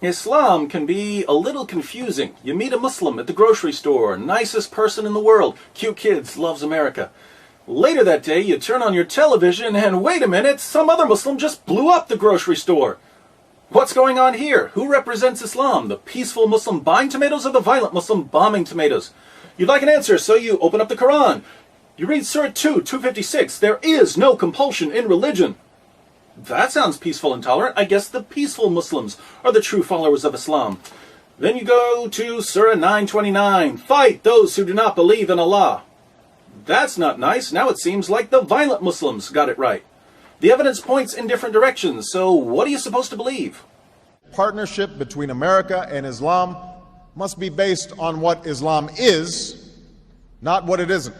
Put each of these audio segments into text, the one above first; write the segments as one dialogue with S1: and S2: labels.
S1: Islam can be a little confusing. You meet a Muslim at the grocery store, nicest person in the world, cute kids, loves America. Later that day, you turn on your television and wait a minute, some other Muslim just blew up the grocery store. What's going on here? Who represents Islam? The peaceful Muslim buying tomatoes or the violent Muslim bombing tomatoes? You'd like an answer, so you open up the Quran. You read Surah 2:256. There is no compulsion in religion. That sounds peaceful and tolerant. I guess the peaceful Muslims are the true followers of Islam. Then you go to Surah 9:29. Fight those who do not believe in Allah. That's not nice. Now it seems like the violent Muslims got it right. The evidence points in different directions, so what are you supposed to believe?
S2: Partnership between America and Islam must be based on what Islam is, not what it isn't.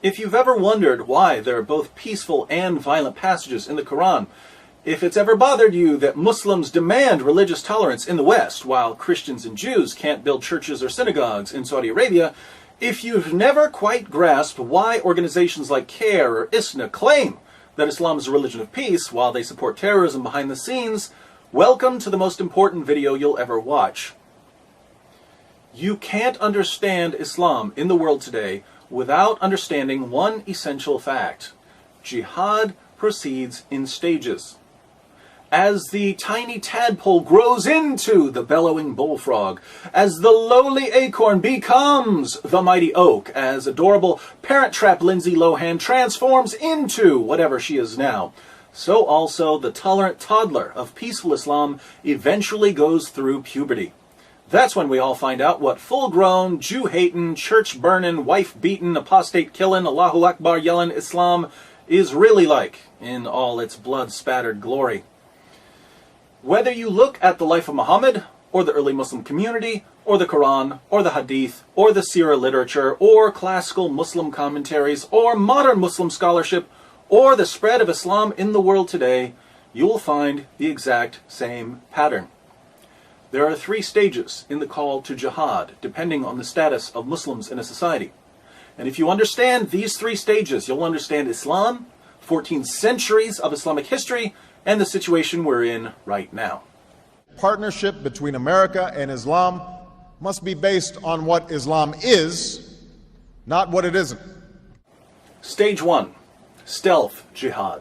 S1: If you've ever wondered why there are both peaceful and violent passages in the Quran, if it's ever bothered you that Muslims demand religious tolerance in the West while Christians and Jews can't build churches or synagogues in Saudi Arabia, if you've never quite grasped why organizations like CARE or ISNA claim that Islam is a religion of peace while they support terrorism behind the scenes, welcome to the most important video you'll ever watch. You can't understand Islam in the world today without understanding one essential fact. Jihad proceeds in stages. As the tiny tadpole grows into the bellowing bullfrog, as the lowly acorn becomes the mighty oak, as adorable Parent Trap Lindsay Lohan transforms into whatever she is now, so also the tolerant toddler of peaceful Islam eventually goes through puberty. That's when we all find out what full-grown, Jew-hating, church-burning, wife-beating, apostate-killing, Allahu Akbar yelling Islam is really like in all its blood-spattered glory. Whether you look at the life of Muhammad, or the early Muslim community, or the Quran, or the Hadith, or the Sirah literature, or classical Muslim commentaries, or modern Muslim scholarship, or the spread of Islam in the world today, you will find the exact same pattern. There are 3 stages in the call to jihad, depending on the status of Muslims in a society. And if you understand these 3 stages, you'll understand Islam, 14 centuries of Islamic history, and the situation we're in right now.
S2: Partnership between America and Islam must be based on what Islam is, not what it isn't.
S1: Stage 1. Stealth jihad.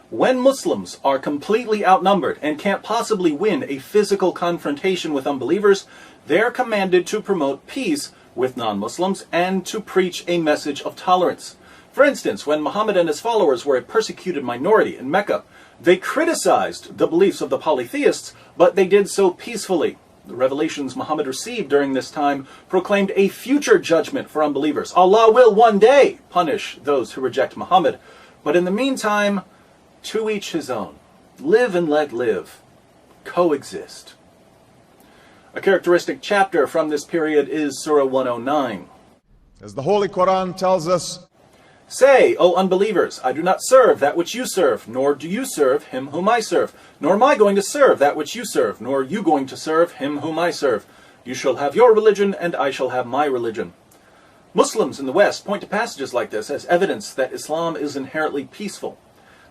S1: When Muslims are completely outnumbered and can't possibly win a physical confrontation with unbelievers, they're commanded to promote peace with non-Muslims and to preach a message of tolerance. For instance, when Muhammad and his followers were a persecuted minority in Mecca, they criticized the beliefs of the polytheists, but they did so peacefully. The revelations Muhammad received during this time proclaimed a future judgment for unbelievers. Allah will one day punish those who reject Muhammad. But in the meantime, to each his own. Live and let live. Coexist. A characteristic chapter from this period is Surah 109.
S2: As the Holy Quran tells us,
S1: Say, O unbelievers, I do not serve that which you serve, nor do you serve him whom I serve, nor am I going to serve that which you serve, nor are you going to serve him whom I serve. You shall have your religion, and I shall have my religion. Muslims in the West point to passages like this as evidence that Islam is inherently peaceful.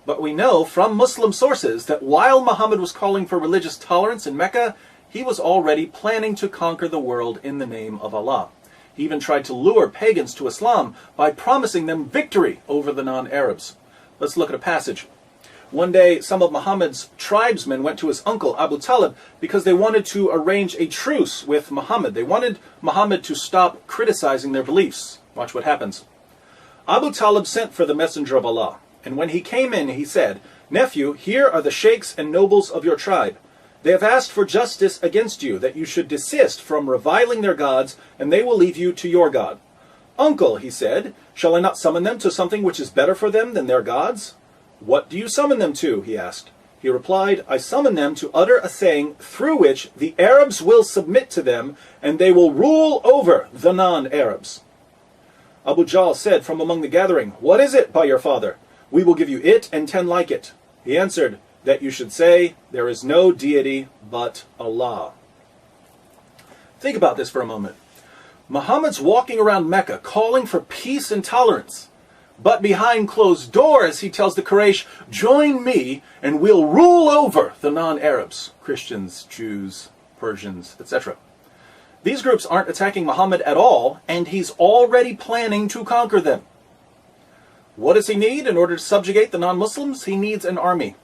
S1: But we know from Muslim sources that while Muhammad was calling for religious tolerance in Mecca, he was already planning to conquer the world in the name of Allah. He even tried to lure pagans to Islam by promising them victory over the non-Arabs. Let's look at a passage. One day, some of Muhammad's tribesmen went to his uncle Abu Talib because they wanted to arrange a truce with Muhammad. They wanted Muhammad to stop criticizing their beliefs. Watch what happens. Abu Talib sent for the messenger of Allah, and when he came in, he said, Nephew, here are the sheikhs and nobles of your tribe. They have asked for justice against you, that you should desist from reviling their gods, and they will leave you to your God. Uncle, he said, shall I not summon them to something which is better for them than their gods? What do you summon them to? He asked. He replied, I summon them to utter a saying through which the Arabs will submit to them, and they will rule over the non-Arabs. Abu Jahl said from among the gathering, What is it, by your father? We will give you it and 10 like it. He answered, that you should say, there is no deity but Allah. Think about this for a moment. Muhammad's walking around Mecca calling for peace and tolerance. But behind closed doors, he tells the Quraysh, join me and we'll rule over the non-Arabs, Christians, Jews, Persians, etc. These groups aren't attacking Muhammad at all, and he's already planning to conquer them. What does he need in order to subjugate the non-Muslims? He needs an army.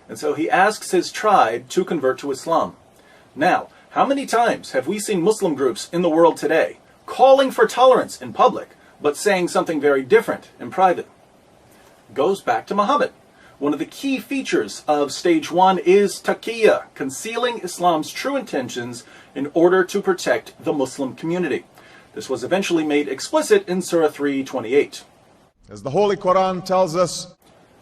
S1: And so he asks his tribe to convert to Islam. Now, how many times have we seen Muslim groups in the world today calling for tolerance in public, but saying something very different in private? Goes back to Muhammad. One of the key features of stage 1 is taqiyya, concealing Islam's true intentions in order to protect the Muslim community. This was eventually made explicit in Surah 3:28.
S2: As the Holy Quran tells us,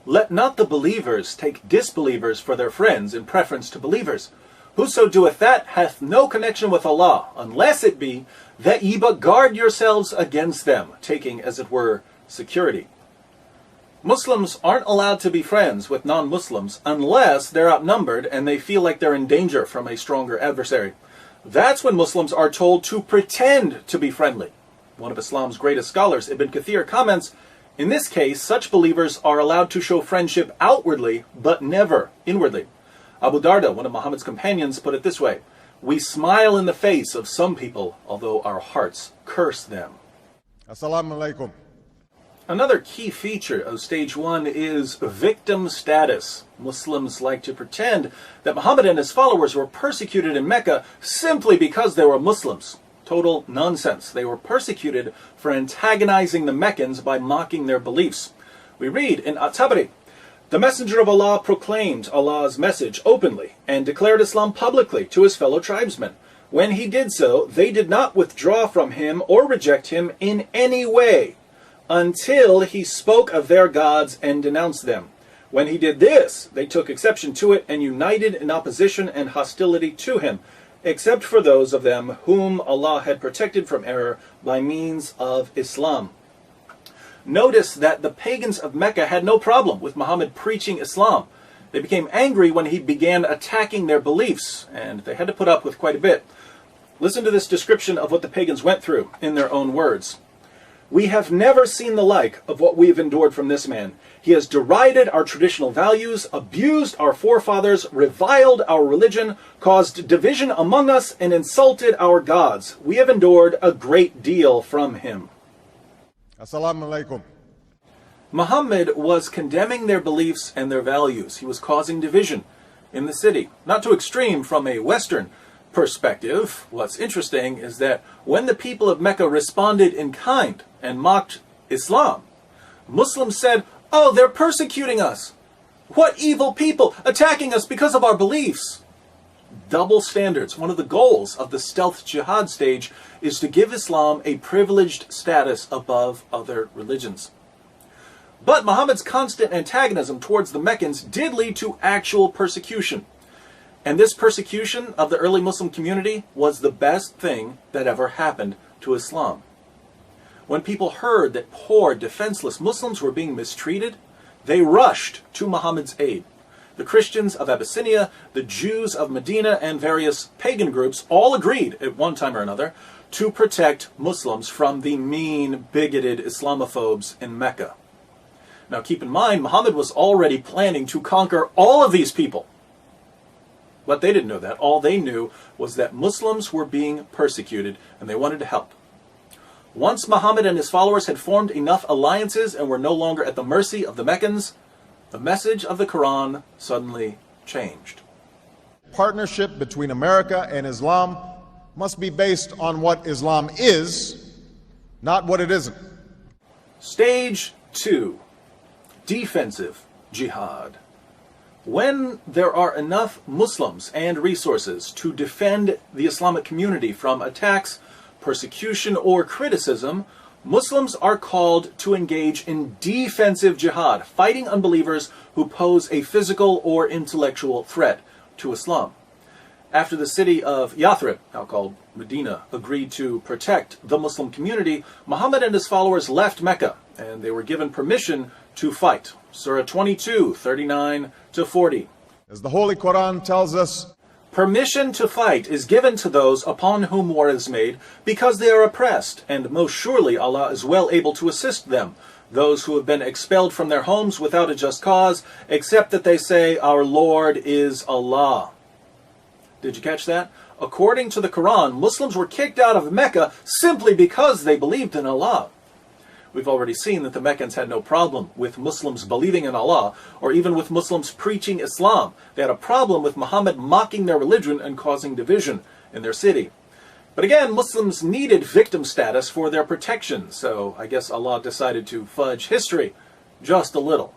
S1: let not the believers take disbelievers for their friends in preference to believers. Whoso doeth that hath no connection with Allah, unless it be that ye but guard yourselves against them, taking, as it were, security. Muslims aren't allowed to be friends with non-Muslims unless they're outnumbered and they feel like they're in danger from a stronger adversary. That's when Muslims are told to pretend to be friendly. One of Islam's greatest scholars, Ibn Kathir, comments, in this case, such believers are allowed to show friendship outwardly, but never inwardly. Abu Darda, one of Muhammad's companions, put it this way, we smile in the face of some people, although our hearts curse them.
S2: Assalamu alaikum.
S1: Another key feature of stage 1 is victim status. Muslims like to pretend that Muhammad and his followers were persecuted in Mecca simply because they were Muslims. Total nonsense. They were persecuted for antagonizing the Meccans by mocking their beliefs. We read in At-Tabari, the Messenger of Allah proclaimed Allah's message openly and declared Islam publicly to his fellow tribesmen. When he did so, they did not withdraw from him or reject him in any way until he spoke of their gods and denounced them. When he did this, they took exception to it and united in opposition and hostility to him, except for those of them whom Allah had protected from error by means of Islam. Notice that the pagans of Mecca had no problem with Muhammad preaching Islam. They became angry when he began attacking their beliefs, and they had to put up with quite a bit. Listen to this description of what the pagans went through in their own words. We have never seen the like of what we have endured from this man. He has derided our traditional values, abused our forefathers, reviled our religion, caused division among us, and insulted our gods. We have endured a great deal from him.
S2: Assalamu alaikum.
S1: Muhammad was condemning their beliefs and their values. He was causing division in the city. Not too extreme from a Western perspective. What's interesting is that when the people of Mecca responded in kind and mocked Islam, Muslims said, oh, they're persecuting us. What evil people attacking us because of our beliefs. Double standards. One of the goals of the stealth jihad stage is to give Islam a privileged status above other religions. But Muhammad's constant antagonism towards the Meccans did lead to actual persecution. And this persecution of the early Muslim community was the best thing that ever happened to Islam. When people heard that poor, defenseless Muslims were being mistreated, they rushed to Muhammad's aid. The Christians of Abyssinia, the Jews of Medina, and various pagan groups all agreed at one time or another to protect Muslims from the mean, bigoted Islamophobes in Mecca. Now keep in mind, Muhammad was already planning to conquer all of these people. But they didn't know that. All they knew was that Muslims were being persecuted and they wanted to help. Once Muhammad and his followers had formed enough alliances and were no longer at the mercy of the Meccans, the message of the Quran suddenly changed.
S2: Partnership between America and Islam must be based on what Islam is, not what it isn't.
S1: Stage 2. Defensive jihad. When there are enough Muslims and resources to defend the Islamic community from attacks, persecution, or criticism, Muslims are called to engage in defensive jihad, fighting unbelievers who pose a physical or intellectual threat to Islam. After the city of Yathrib, now called Medina, agreed to protect the Muslim community, Muhammad and his followers left Mecca, and they were given permission to fight. Surah 22, 39 to 40.
S2: As the Holy Quran tells us,
S1: Permission to fight is given to those upon whom war is made because they are oppressed, and most surely Allah is well able to assist them, those who have been expelled from their homes without a just cause, except that they say, "Our Lord is Allah." Did you catch that? According to the Quran, Muslims were kicked out of Mecca simply because they believed in Allah. We've already seen that the Meccans had no problem with Muslims believing in Allah, or even with Muslims preaching Islam. They had a problem with Muhammad mocking their religion and causing division in their city. But again, Muslims needed victim status for their protection, so I guess Allah decided to fudge history just a little.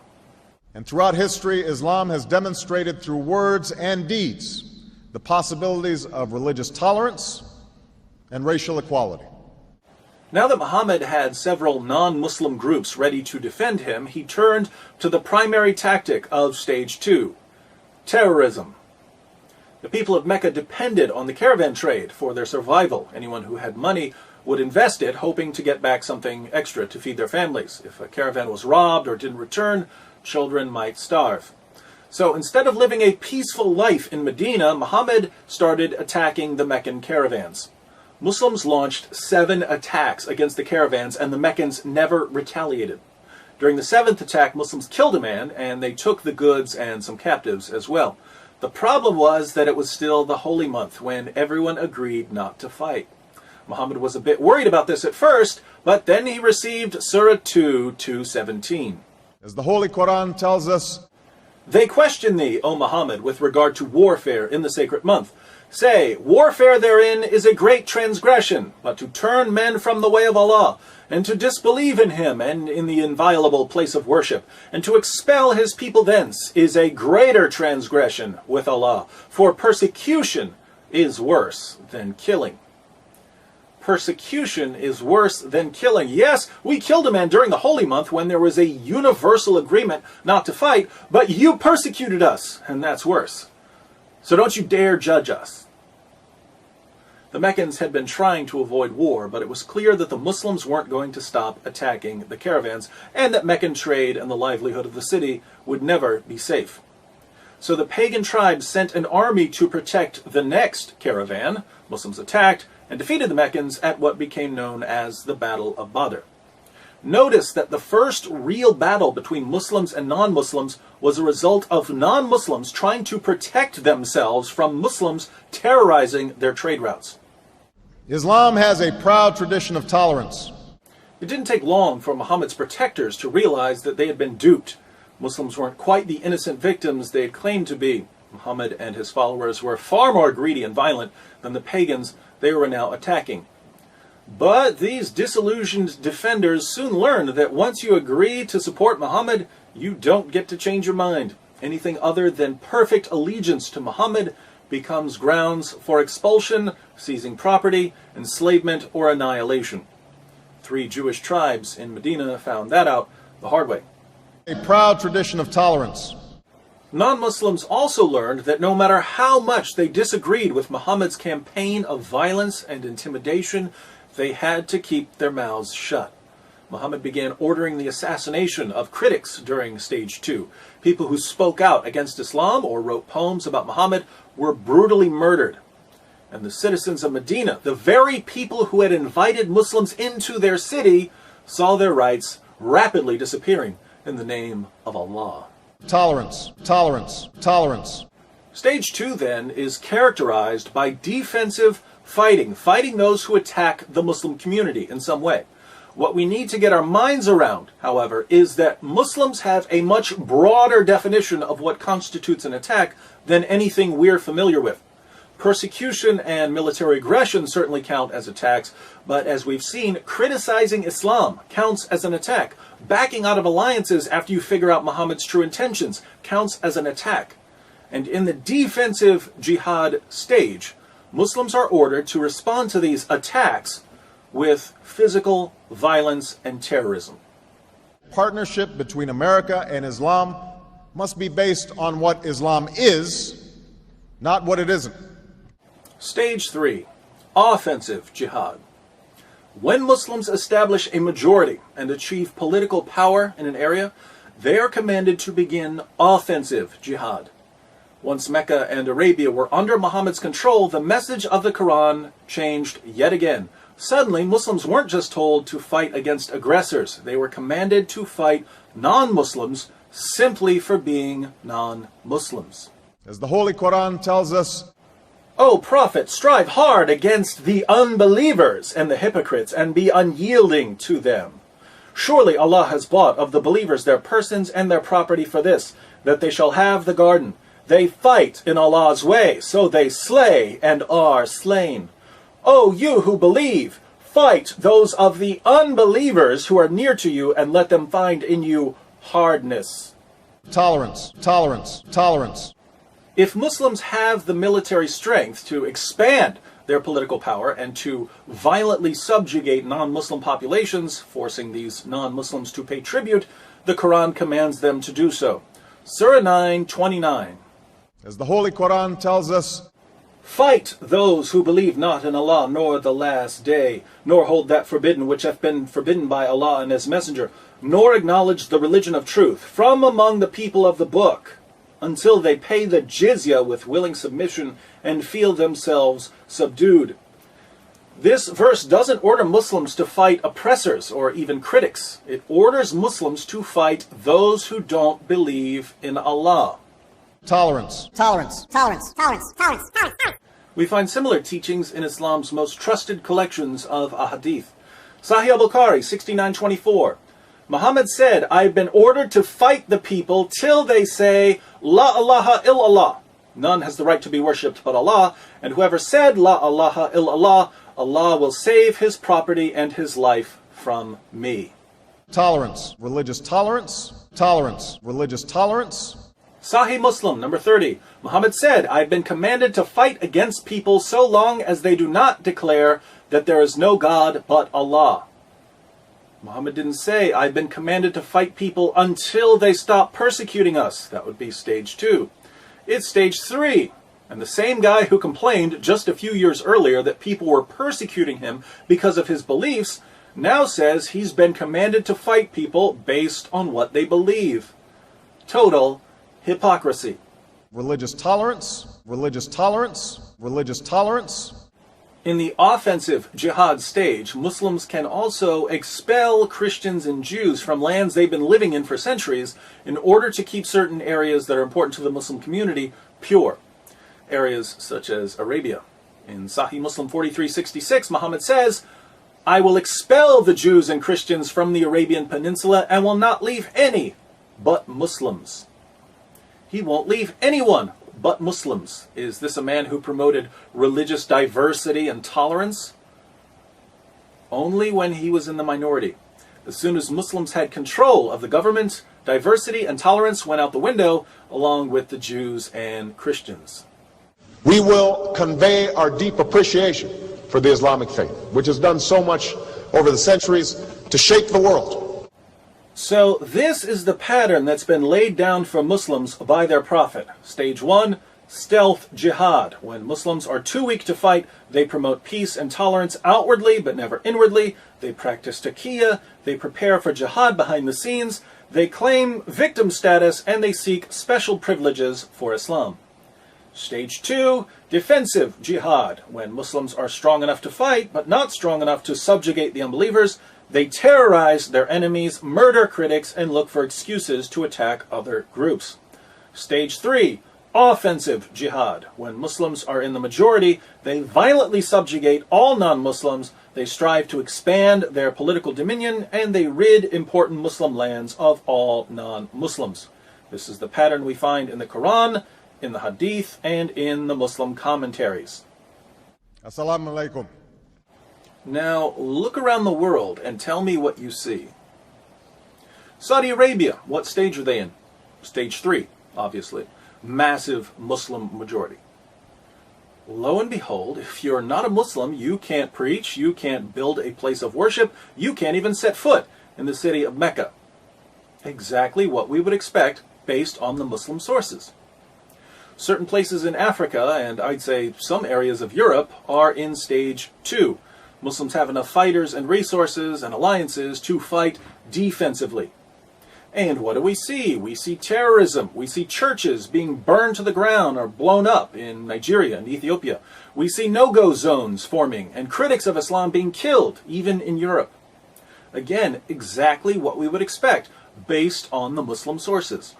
S2: And throughout history, Islam has demonstrated through words and deeds the possibilities of religious tolerance and racial equality.
S1: Now that Muhammad had several non-Muslim groups ready to defend him, he turned to the primary tactic of stage 2, terrorism. The people of Mecca depended on the caravan trade for their survival. Anyone who had money would invest it, hoping to get back something extra to feed their families. If a caravan was robbed or didn't return, children might starve. So instead of living a peaceful life in Medina, Muhammad started attacking the Meccan caravans. Muslims launched 7 attacks against the caravans, and the Meccans never retaliated. During the 7th attack, Muslims killed a man, and they took the goods and some captives as well. The problem was that it was still the holy month when everyone agreed not to fight. Muhammad was a bit worried about this at first, but then he received Surah 2:17.
S2: As the Holy Quran tells us,
S1: "They question thee, O Muhammad, with regard to warfare in the sacred month. Say, warfare therein is a great transgression, but to turn men from the way of Allah, and to disbelieve in Him and in the inviolable place of worship, and to expel His people thence, is a greater transgression with Allah, for persecution is worse than killing." Persecution is worse than killing. Yes, we killed a man during the holy month when there was a universal agreement not to fight, but you persecuted us, and that's worse. So don't you dare judge us. The Meccans had been trying to avoid war, but it was clear that the Muslims weren't going to stop attacking the caravans, and that Meccan trade and the livelihood of the city would never be safe. So the pagan tribes sent an army to protect the next caravan. Muslims attacked and defeated the Meccans at what became known as the Battle of Badr. Notice that the first real battle between Muslims and non-Muslims was a result of non-Muslims trying to protect themselves from Muslims terrorizing their trade routes.
S2: Islam has a proud tradition of tolerance.
S1: It didn't take long for Muhammad's protectors to realize that they had been duped. Muslims weren't quite the innocent victims they had claimed to be. Muhammad and his followers were far more greedy and violent than the pagans they were now attacking. But these disillusioned defenders soon learned that once you agree to support Muhammad, you don't get to change your mind. Anything other than perfect allegiance to Muhammad becomes grounds for expulsion, seizing property, enslavement, or annihilation. 3 Jewish tribes in Medina found that out the hard way.
S2: A proud tradition of tolerance.
S1: Non-Muslims also learned that no matter how much they disagreed with Muhammad's campaign of violence and intimidation, they had to keep their mouths shut. Muhammad began ordering the assassination of critics during stage 2. People who spoke out against Islam or wrote poems about Muhammad were brutally murdered. And the citizens of Medina, the very people who had invited Muslims into their city, saw their rights rapidly disappearing in the name of Allah.
S2: Tolerance, tolerance, tolerance.
S1: Stage 2, then, is characterized by defensive fighting those who attack the Muslim community in some way. What we need to get our minds around, however, is that Muslims have a much broader definition of what constitutes an attack than anything we're familiar with. Persecution and military aggression certainly count as attacks, but as we've seen, criticizing Islam counts as an attack. Backing out of alliances after you figure out Muhammad's true intentions counts as an attack. And in the defensive jihad stage, Muslims are ordered to respond to these attacks with physical violence and terrorism.
S2: Partnership between America and Islam must be based on what Islam is, not what it isn't.
S1: Stage 3, offensive jihad. When Muslims establish a majority and achieve political power in an area, they are commanded to begin offensive jihad. Once Mecca and Arabia were under Muhammad's control, the message of the Quran changed yet again. Suddenly, Muslims weren't just told to fight against aggressors. They were commanded to fight non-Muslims simply for being non-Muslims.
S2: As the Holy Quran tells us,
S1: O Prophet, strive hard against the unbelievers and the hypocrites, and be unyielding to them. Surely Allah has bought of the believers their persons and their property for this, that they shall have the garden. They fight in Allah's way, so they slay and are slain. O you who believe, fight those of the unbelievers who are near to you, and let them find in you hardness.
S2: tolerance, tolerance, tolerance.
S1: If Muslims have the military strength to expand their political power and to violently subjugate non-Muslim populations, forcing these non-Muslims to pay tribute, the Quran commands them to do so. Surah 9:29.
S2: As the Holy Quran tells us,
S1: Fight those who believe not in Allah nor the last day, nor hold that forbidden which hath been forbidden by Allah and His Messenger, nor acknowledge the religion of truth from among the people of the book, until they pay the jizya with willing submission and feel themselves subdued. This verse doesn't order Muslims to fight oppressors or even critics. It orders Muslims to fight those who don't believe in Allah.
S2: tolerance,
S3: Tolerance, tolerance, tolerance, tolerance, tolerance, tolerance.
S1: We find similar teachings in Islam's most trusted collections of ahadith. Sahih al-Bukhari 69:24. Muhammad said, I have been ordered to fight the people till they say, La ilaha illallah. None has the right to be worshipped but Allah, and whoever said, La ilaha illallah, Allah will save his property and his life from me.
S2: tolerance, religious tolerance, tolerance, religious tolerance.
S1: Sahih Muslim, number 30. Muhammad said, I have been commanded to fight against people so long as they do not declare that there is no God but Allah. Muhammad didn't say, I've been commanded to fight people until they stop persecuting us. That would be stage 2. It's stage 3. And the same guy who complained just a few years earlier that people were persecuting him because of his beliefs now says he's been commanded to fight people based on what they believe. Total hypocrisy.
S2: Religious tolerance, religious tolerance, religious tolerance.
S1: In the offensive jihad stage, Muslims can also expel Christians and Jews from lands they've been living in for centuries in order to keep certain areas that are important to the Muslim community pure. Areas such as Arabia. In Sahih Muslim 43:66, Muhammad says, I will expel the Jews and Christians from the Arabian Peninsula and will not leave any but Muslims. He won't leave anyone but Muslims. Is this a man who promoted religious diversity and tolerance? Only when he was in the minority. As soon as Muslims had control of the government, diversity and tolerance went out the window, along with the Jews and Christians.
S4: We will convey our deep appreciation for the Islamic faith, which has done so much over the centuries to shape the world.
S1: So this is the pattern that's been laid down for Muslims by their prophet. Stage 1, stealth jihad. When Muslims are too weak to fight, they promote peace and tolerance outwardly but never inwardly. They practice taqiyya, they prepare for jihad behind the scenes, they claim victim status, and they seek special privileges for Islam. Stage 2, defensive jihad. When Muslims are strong enough to fight but not strong enough to subjugate the unbelievers, they terrorize their enemies, murder critics, and look for excuses to attack other groups. Stage 3, offensive jihad. When Muslims are in the majority, they violently subjugate all non-Muslims, they strive to expand their political dominion, and they rid important Muslim lands of all non-Muslims. This is the pattern we find in the Quran, in the Hadith, and in the Muslim commentaries.
S2: Assalamu alaikum.
S1: Now, look around the world and tell me what you see. Saudi Arabia, what stage are they in? Stage 3, obviously. Massive Muslim majority. Lo and behold, if you're not a Muslim, you can't preach, you can't build a place of worship, you can't even set foot in the city of Mecca. Exactly what we would expect based on the Muslim sources. Certain places in Africa, and I'd say some areas of Europe, are in stage 2. Muslims have enough fighters and resources and alliances to fight defensively. And what do? We see terrorism. We see churches being burned to the ground or blown up in Nigeria and Ethiopia. We see no-go zones forming and critics of Islam being killed, even in Europe. Again, exactly what we would expect based on the Muslim sources.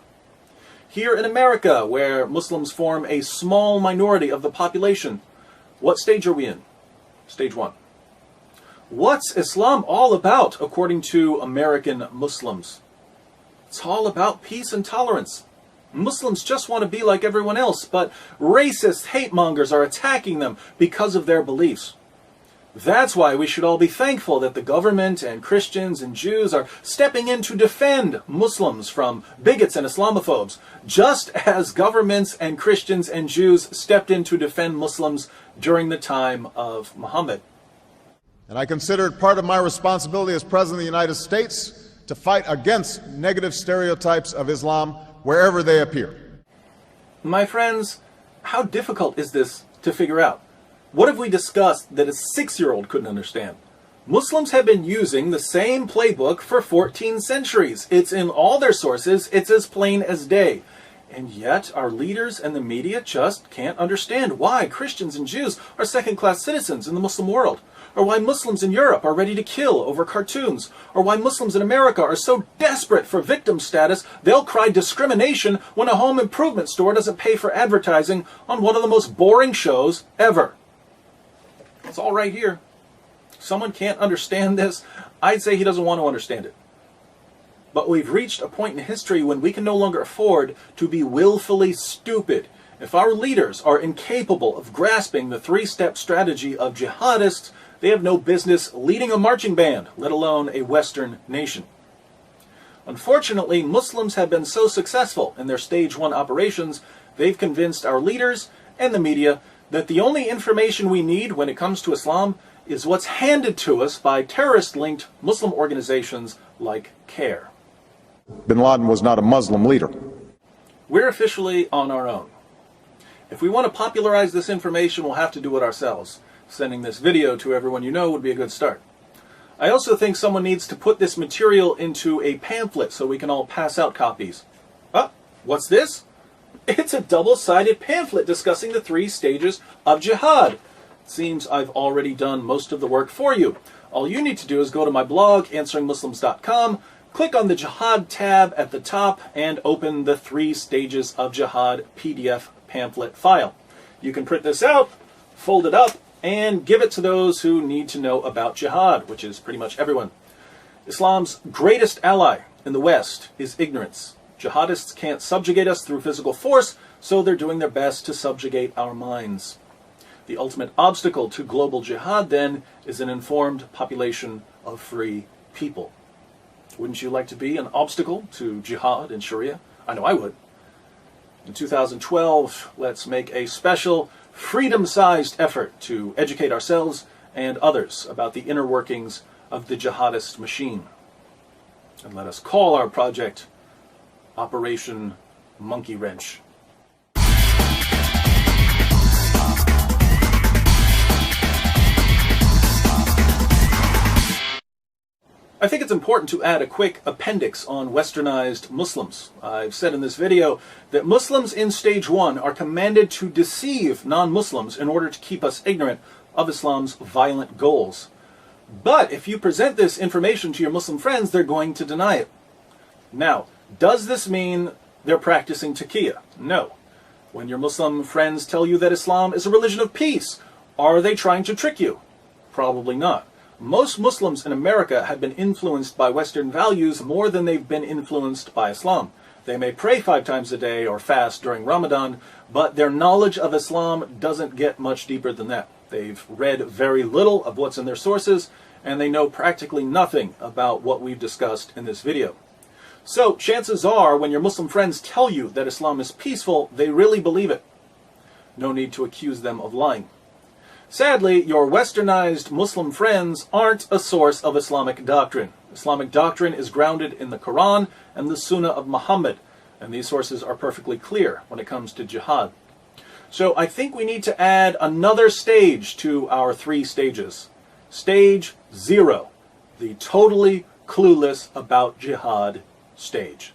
S1: Here in America, where Muslims form a small minority of the population, what stage are we in? Stage 1. What's Islam all about, according to American Muslims? It's all about peace and tolerance. Muslims just want to be like everyone else, but racist hate mongers are attacking them because of their beliefs. That's why we should all be thankful that the government and Christians and Jews are stepping in to defend Muslims from bigots and Islamophobes, just as governments and Christians and Jews stepped in to defend Muslims during the time of Muhammad.
S2: And I consider it part of my responsibility as President of the United States to fight against negative stereotypes of Islam wherever they appear.
S1: My friends, how difficult is this to figure out? What have we discussed that a 6-year-old couldn't understand? Muslims have been using the same playbook for 14 centuries. It's in all their sources. It's as plain as day. And yet our leaders and the media just can't understand why Christians and Jews are second-class citizens in the Muslim world, or why Muslims in Europe are ready to kill over cartoons, or why Muslims in America are so desperate for victim status they'll cry discrimination when a home improvement store doesn't pay for advertising on one of the most boring shows ever. It's all right here. Someone can't understand this. I'd say he doesn't want to understand it. But we've reached a point in history when we can no longer afford to be willfully stupid. If our leaders are incapable of grasping the 3-step strategy of jihadists, they have no business leading a marching band, let alone a Western nation. Unfortunately, Muslims have been so successful in their stage 1 operations, they've convinced our leaders and the media that the only information we need when it comes to Islam is what's handed to us by terrorist-linked Muslim organizations like CARE.
S2: Bin Laden was not a Muslim leader.
S1: We're officially on our own. If we want to popularize this information, we'll have to do it ourselves. Sending this video to everyone you know would be a good start. I also think someone needs to put this material into a pamphlet so we can all pass out copies. Ah, what's this? It's a double-sided pamphlet discussing the 3 stages of jihad. It seems I've already done most of the work for you. All you need to do is go to my blog, answeringmuslims.com, click on the Jihad tab at the top, and open the 3 stages of jihad PDF pamphlet file. You can print this out, fold it up, and give it to those who need to know about jihad, which is pretty much everyone. Islam's greatest ally in the West is ignorance. Jihadists can't subjugate us through physical force, so they're doing their best to subjugate our minds. The ultimate obstacle to global jihad, then, is an informed population of free people. Wouldn't you like to be an obstacle to jihad in Sharia? I know I would. In 2012, let's make a special, freedom-sized effort to educate ourselves and others about the inner workings of the jihadist machine. And let us call our project Operation Monkey Wrench. I think it's important to add a quick appendix on westernized Muslims. I've said in this video that Muslims in stage 1 are commanded to deceive non-Muslims in order to keep us ignorant of Islam's violent goals. But if you present this information to your Muslim friends, they're going to deny it. Now, does this mean they're practicing taqiyya? No. When your Muslim friends tell you that Islam is a religion of peace, are they trying to trick you? Probably not. Most Muslims in America have been influenced by Western values more than they've been influenced by Islam. They may pray 5 times a day or fast during Ramadan, but their knowledge of Islam doesn't get much deeper than that. They've read very little of what's in their sources, and they know practically nothing about what we've discussed in this video. So, chances are, when your Muslim friends tell you that Islam is peaceful, they really believe it. No need to accuse them of lying. Sadly, your westernized Muslim friends aren't a source of Islamic doctrine. Islamic doctrine is grounded in the Quran and the Sunnah of Muhammad, and these sources are perfectly clear when it comes to jihad. So I think we need to add another stage to our 3 stages. Stage 0, the totally clueless about jihad stage.